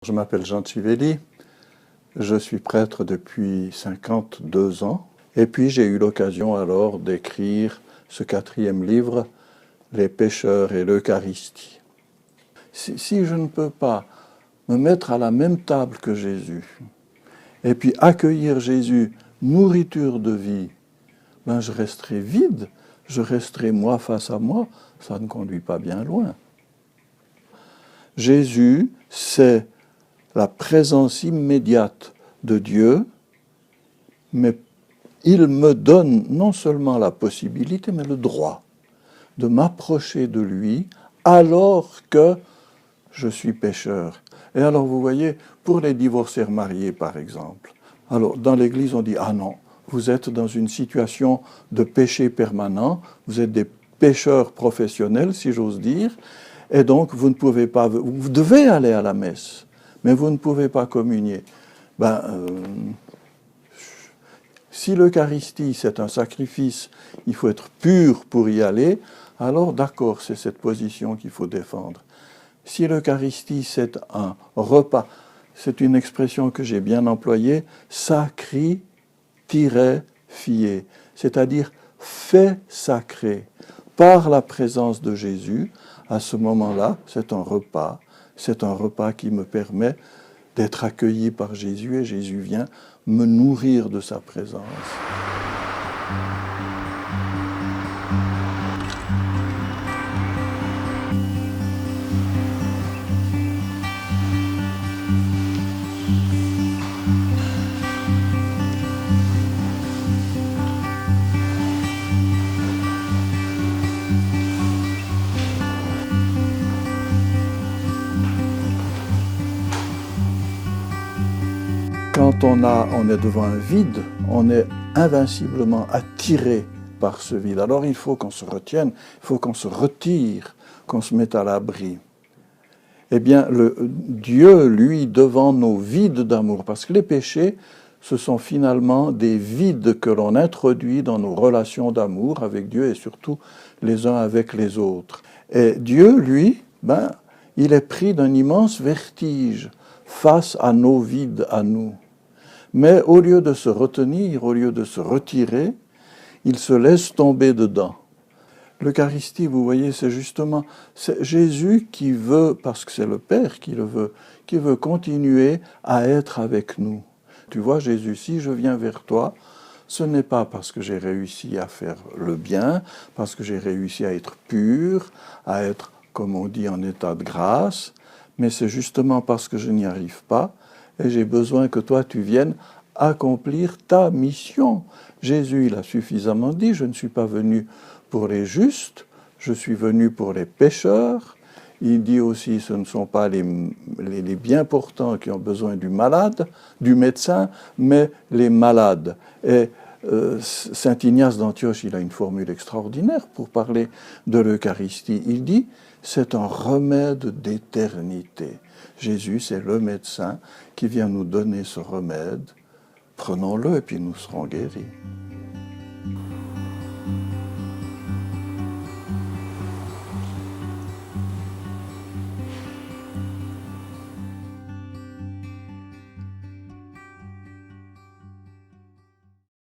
Je m'appelle Jean Civelli, je suis prêtre depuis 52 ans, et puis j'ai eu l'occasion alors d'écrire ce 4e livre, Les pécheurs et l'Eucharistie. Si je ne peux pas me mettre à la même table que Jésus, et puis accueillir Jésus, nourriture de vie, ben je resterai vide, je resterai moi face à moi, ça ne conduit pas bien loin. Jésus, c'est la présence immédiate de Dieu, mais il me donne non seulement la possibilité, mais le droit de m'approcher de lui alors que je suis pécheur. Et alors vous voyez, pour les divorcés mariés par exemple, alors dans l'Église on dit « Ah non, vous êtes dans une situation de péché permanent, vous êtes des pécheurs professionnels si j'ose dire, et donc vous ne pouvez pas, vous devez aller à la messe. » Mais vous ne pouvez pas communier. Si l'Eucharistie, c'est un sacrifice, il faut être pur pour y aller, alors d'accord, c'est cette position qu'il faut défendre. Si l'Eucharistie, c'est un repas, c'est une expression que j'ai bien employée, sacrifier, c'est-à-dire fait sacré. Par la présence de Jésus, à ce moment-là, c'est un repas qui me permet d'être accueilli par Jésus et Jésus vient me nourrir de sa présence. Quand on est devant un vide, on est invinciblement attiré par ce vide. Alors il faut qu'on se retienne, il faut qu'on se retire, qu'on se mette à l'abri. Eh bien, Dieu, lui, devant nos vides d'amour, parce que les péchés, ce sont finalement des vides que l'on introduit dans nos relations d'amour avec Dieu et surtout les uns avec les autres. Et Dieu, lui, il est pris d'un immense vertige face à nos vides à nous. Mais au lieu de se retenir, au lieu de se retirer, il se laisse tomber dedans. L'Eucharistie, vous voyez, c'est justement Jésus qui veut, parce que c'est le Père qui le veut, qui veut continuer à être avec nous. Tu vois, Jésus, si je viens vers toi, ce n'est pas parce que j'ai réussi à faire le bien, parce que j'ai réussi à être pur, à être, comme on dit, en état de grâce, mais c'est justement parce que je n'y arrive pas, et j'ai besoin que toi, tu viennes accomplir ta mission. Jésus, il a suffisamment dit, je ne suis pas venu pour les justes, je suis venu pour les pécheurs. Il dit aussi, ce ne sont pas les bien portants qui ont besoin du malade, du médecin, mais les malades. Et Saint Ignace d'Antioche, il a une formule extraordinaire pour parler de l'Eucharistie. Il dit, c'est un remède d'éternité. Jésus, c'est le médecin qui vient nous donner ce remède. Prenons-le et puis nous serons guéris.